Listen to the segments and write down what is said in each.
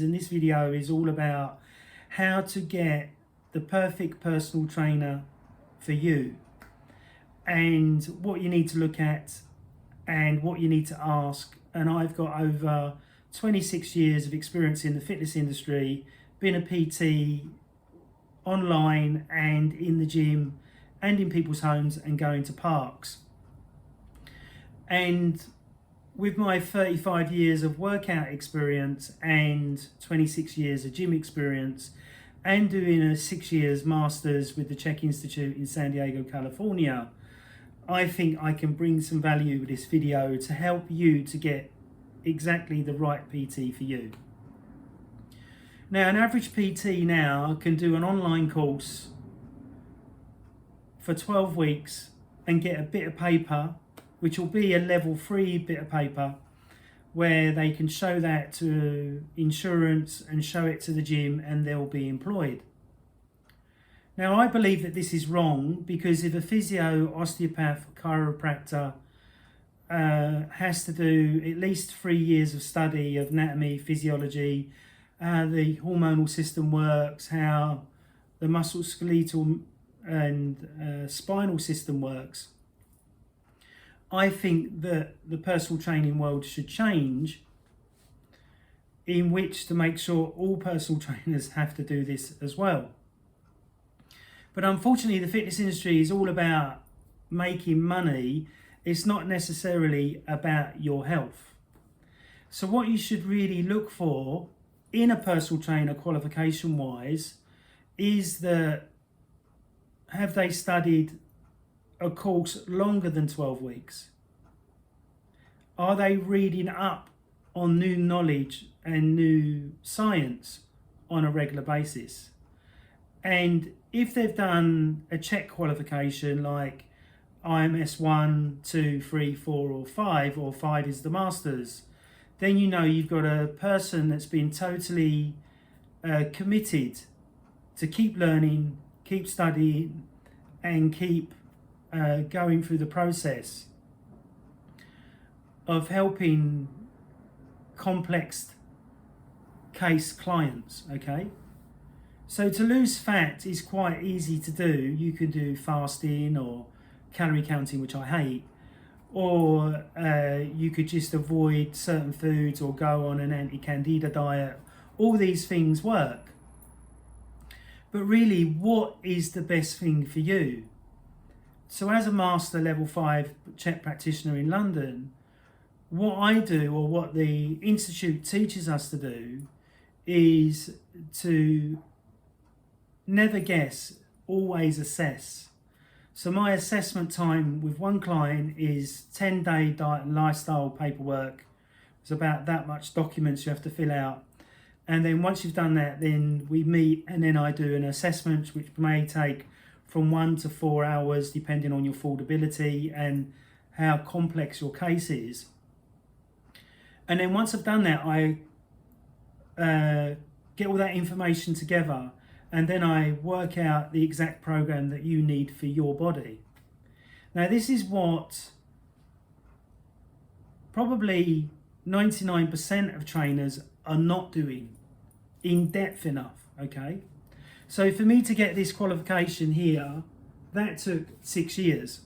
And this video is all about how to get the perfect personal trainer for you, and what you need to look at and what you need to ask. And I've got over 26 years of experience in the fitness industry, been a PT online and in the gym and in people's homes and going to parks. And with my 35 years of workout experience and 26 years of gym experience and doing a 6 years master's with the Chek Institute in San Diego, California, I think I can bring some value with this video to help you to get exactly the right PT for you. Now, an average PT now can do an online course for 12 weeks and get a bit of paper, which will be a level 3 bit of paper, where they can show that to insurance and show it to the gym and they'll be employed. Now, I believe that this is wrong, because if a physio, osteopath, chiropractor has to do at least 3 years of study of anatomy, physiology, how the hormonal system works, how the musculoskeletal and spinal system works, I think that the personal training world should change, in which to make sure all personal trainers have to do this as well. But unfortunately, the fitness industry is all about making money. It's not necessarily about your health. So what you should really look for in a personal trainer qualification wise is that, have they studied a course longer than 12 weeks? Are they reading up on new knowledge and new science on a regular basis? And if they've done a Chek qualification like IMS 1, 2, 3, 4 or 5, or 5 is the masters, then you know you've got a person that's been totally committed to keep learning, keep studying and keep going through the process of helping complex case clients, okay? So to lose fat is quite easy to do. You can do fasting or calorie counting, which I hate, or you could just avoid certain foods or go on an anti-candida diet. All these things work. But really, what is the best thing for you? So as a master level 5 C.H.E.K practitioner in London, what I do, or what the Institute teaches us to do, is to never guess, always assess. So my assessment time with one client is 10-day diet and lifestyle paperwork. It's about that much documents you have to fill out. And then once you've done that, then we meet and then I do an assessment, which may take from 1 to 4 hours, depending on your affordability and how complex your case is. And then once I've done that, I get all that information together, and then I work out the exact program that you need for your body. Now, this is what probably 99% of trainers are not doing in depth enough, okay? So for me to get this qualification here, that took 6 years.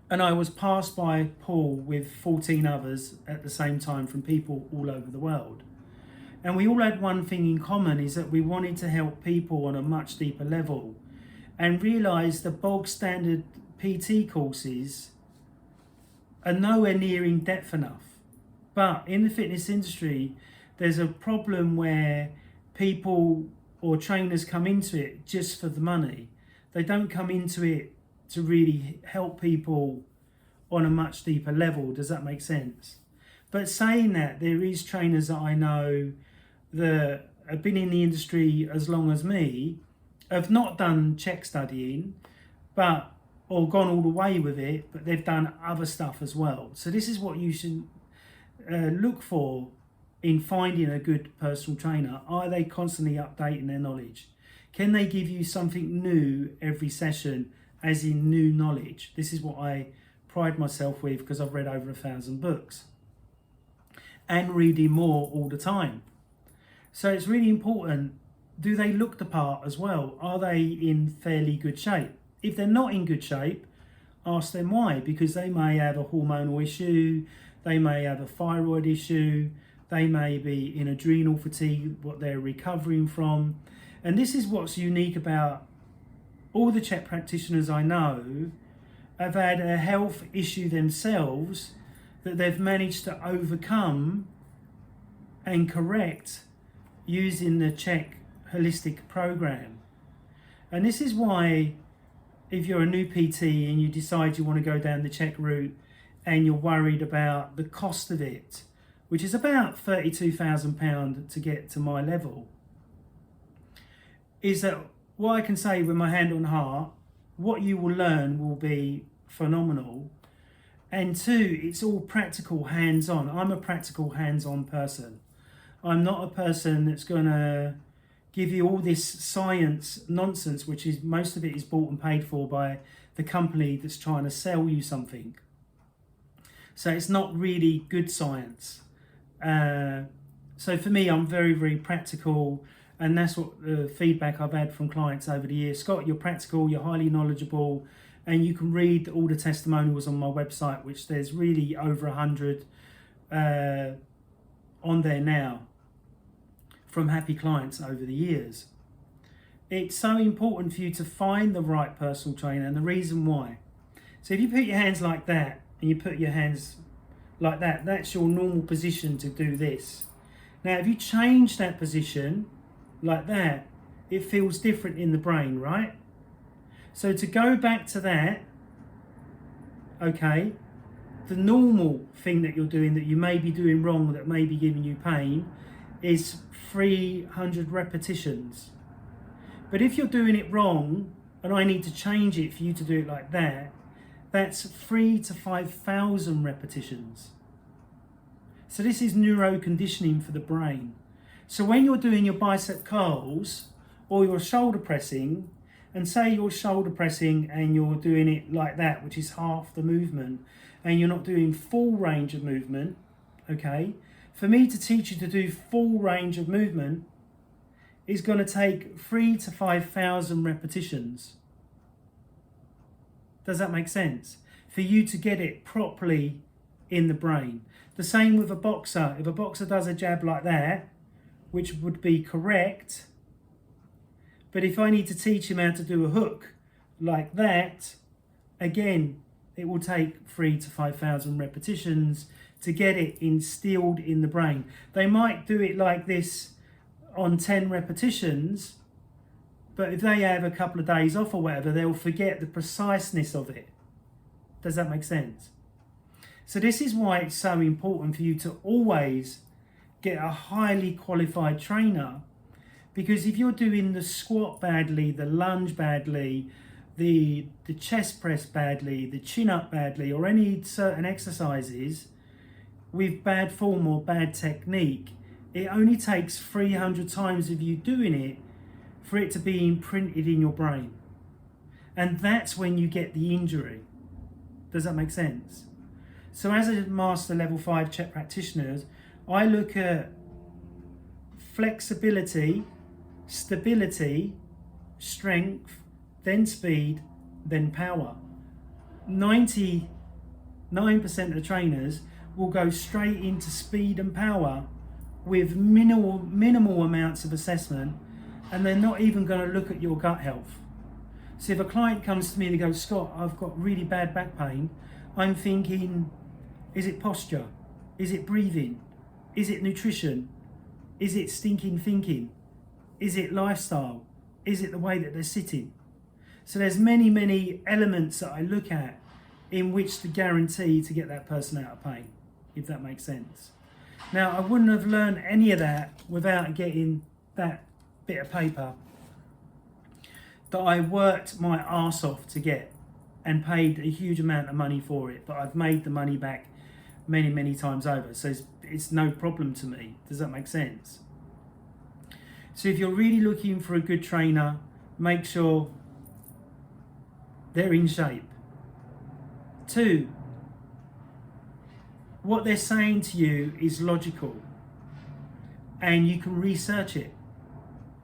And I was passed by Paul with 14 others at the same time from people all over the world. And we all had one thing in common, is that we wanted to help people on a much deeper level, and realised the bog standard PT courses are nowhere near in depth enough. But in the fitness industry, there's a problem where people or trainers come into it just for the money. They don't come into it to really help people on a much deeper level. Does that make sense? But saying that, there is trainers that I know that have been in the industry as long as me, have not done Chek studying, but or gone all the way with it, but they've done other stuff as well. So this is what you should look for in finding a good personal trainer. Are they constantly updating their knowledge? Can they give you something new every session, as in new knowledge? This is what I pride myself with, because I've read over 1,000 books and reading more all the time. So it's really important, do they look the part as well? Are they in fairly good shape? If they're not in good shape, ask them why, because they may have a hormonal issue, they may have a thyroid issue, they may be in adrenal fatigue, what they're recovering from. And this is what's unique about all the Chek practitioners I know have had a health issue themselves that they've managed to overcome and correct using the Chek holistic program. And this is why, if you're a new PT and you decide you want to go down the Chek route and you're worried about the cost of it, which is about £32,000 to get to my level, is that what I can say with my hand on heart, what you will learn will be phenomenal. And two, it's all practical, hands-on. I'm a practical, hands-on person. I'm not a person that's going to give you all this science nonsense, which is most of it is bought and paid for by the company that's trying to sell you something. So it's not really good science. So for me, I'm very, very practical, and that's what the feedback I've had from clients over the years. Scott, you're practical, you're highly knowledgeable, and you can read all the testimonials on my website, which there's really over 100 on there now from happy clients over the years. It's so important for you to find the right personal trainer, and the reason why. So if you put your hands like that, and you put your hands like that, that's your normal position to do this. Now, if you change that position like that, it feels different in the brain, right? So to go back to that, okay, the normal thing that you're doing that you may be doing wrong, that may be giving you pain, is 300 repetitions. But if you're doing it wrong, and I need to change it for you to do it like that, that's 3,000 to 5,000 repetitions. So this is neuroconditioning for the brain. So when you're doing your bicep curls or your shoulder pressing, and say you're shoulder pressing and you're doing it like that, which is half the movement, and you're not doing full range of movement, okay? For me to teach you to do full range of movement is going to take 3,000 to 5,000 repetitions. Does that make sense? For you to get it properly in the brain. The same with a boxer. If a boxer does a jab like that, which would be correct, but if I need to teach him how to do a hook like that, again, it will take 3,000 to 5,000 repetitions to get it instilled in the brain. They might do it like this on 10 repetitions, but if they have a couple of days off or whatever, they'll forget the preciseness of it. Does that make sense? So this is why it's so important for you to always get a highly qualified trainer, because if you're doing the squat badly, the lunge badly, the chest press badly, the chin up badly, or any certain exercises with bad form or bad technique, it only takes 300 times of you doing it for it to be imprinted in your brain. And that's when you get the injury. Does that make sense? So as a master level 5 Chek practitioner, I look at flexibility, stability, strength, then speed, then power. 99% of the trainers will go straight into speed and power with minimal amounts of assessment, and they're not even going to look at your gut health. So if a client comes to me and they go, Scott, I've got really bad back pain, I'm thinking, is it posture? Is it breathing? Is it nutrition? Is it stinking thinking? Is it lifestyle? Is it the way that they're sitting? So there's many elements that I look at in which to guarantee to get that person out of pain, if that makes sense. Now, I wouldn't have learned any of that without getting that bit of paper that I worked my arse off to get and paid a huge amount of money for it, but I've made the money back many times over. So it's no problem to me. Does that make sense? So if you're really looking for a good trainer, make sure they're in shape. 2, what they're saying to you is logical. and you can research it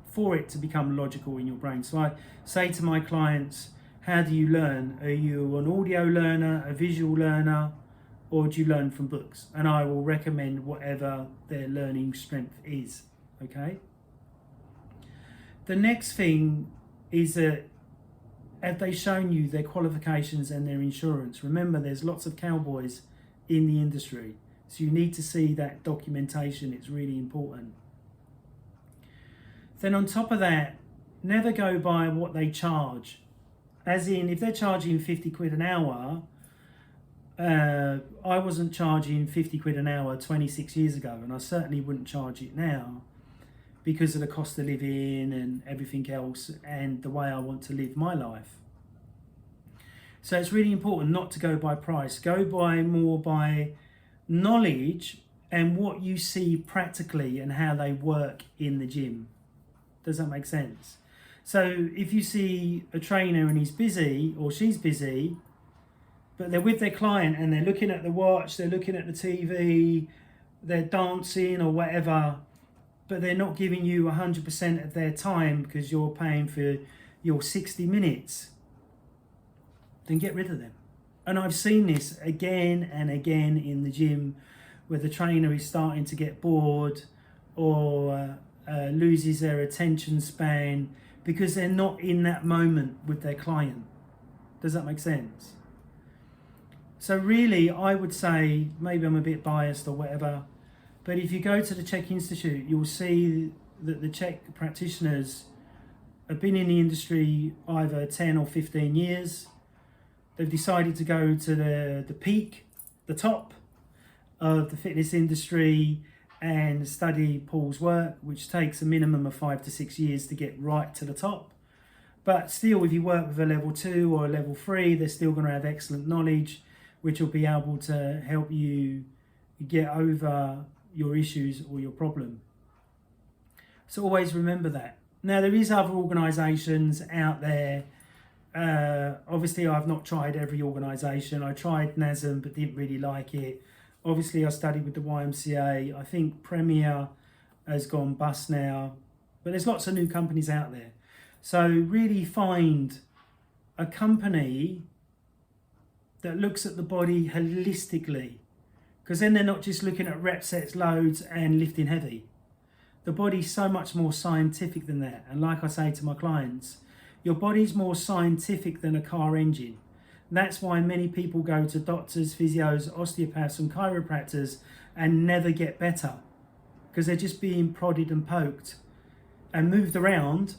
for it to become logical in your brain. So I say to my clients, how do you learn? Are you an audio learner, a visual learner, or do you learn from books? And I will recommend whatever their learning strength is, okay? The next thing is that, have they shown you their qualifications and their insurance? Remember, there's lots of cowboys in the industry, so you need to see that documentation. It's really important. Then on top of that, never go by what they charge. As in, if they're charging 50 quid an hour, I wasn't charging 50 quid an hour 26 years ago, and I certainly wouldn't charge it now because of the cost of living and everything else and the way I want to live my life. So it's really important not to go by price. Go by more by knowledge and what you see practically and how they work in the gym. Does that make sense? So if you see a trainer and he's busy or she's busy, but they're with their client and they're looking at the watch, they're looking at the TV, they're dancing or whatever, but they're not giving you 100% of their time because you're paying for your 60 minutes, then get rid of them. And I've seen this again and again in the gym where the trainer is starting to get bored or loses their attention span because they're not in that moment with their client. Does that make sense? So really, I would say, maybe I'm a bit biased or whatever, but if you go to the C.H.E.K Institute, you'll see that the C.H.E.K practitioners have been in the industry either 10 or 15 years. They've decided to go to the peak, the top of the fitness industry and study Paul's work, which takes a minimum of 5 to 6 years to get right to the top. But still, if you work with a level 2 or a level 3, they're still going to have excellent knowledge, which will be able to help you get over your issues or your problem. So always remember that. Now, there is other organisations out there. Obviously, I've not tried every organisation. I tried NASM, but didn't really like it. Obviously, I studied with the YMCA. I think Premier has gone bust now. But there's lots of new companies out there. So really find a company that looks at the body holistically, because then they're not just looking at rep sets, loads and lifting heavy. The body's so much more scientific than that. And like I say to my clients, your body's more scientific than a car engine. And that's why many people go to doctors, physios, osteopaths and chiropractors and never get better, because they're just being prodded and poked and moved around,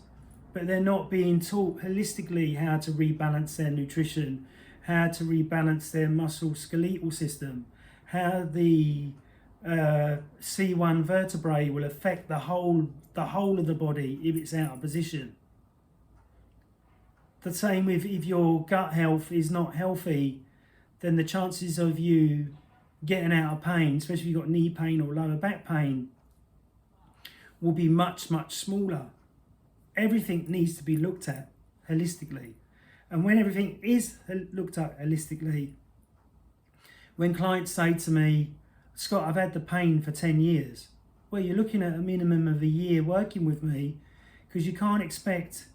but they're not being taught holistically how to rebalance their nutrition, how to rebalance their muscle skeletal system, how the C1 vertebrae will affect the whole of the body if it's out of position. The same with if your gut health is not healthy, then the chances of you getting out of pain, especially if you've got knee pain or lower back pain, will be much, much smaller. Everything needs to be looked at holistically. And when everything is looked at holistically, when clients say to me, Scott, I've had the pain for 10 years. Well, you're looking at a minimum of a year working with me, because you can't expect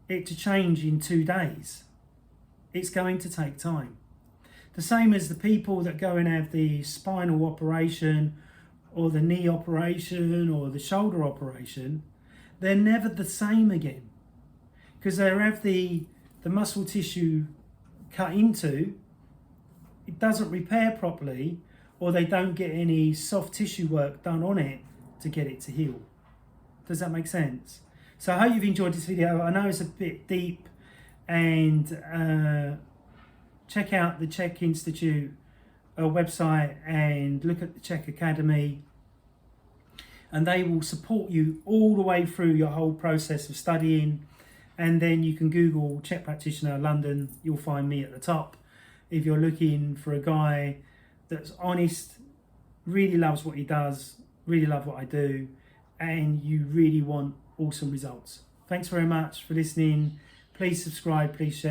it to change in 2 days. It's going to take time. The same as the people that go and have the spinal operation or the knee operation or the shoulder operation, they're never the same again, because they have the muscle tissue cut into, it doesn't repair properly, or they don't get any soft tissue work done on it to get it to heal. Does that make sense? So I hope you've enjoyed this video. I know it's a bit deep, and check out the C.H.E.K Institute website and look at the C.H.E.K Academy, and they will support you all the way through your whole process of studying. And then you can Google C.H.E.K Practitioner London, you'll find me at the top. If you're looking for a guy that's honest, really loves what he does, really love what I do, and you really want awesome results. Thanks very much for listening. Please subscribe, please share.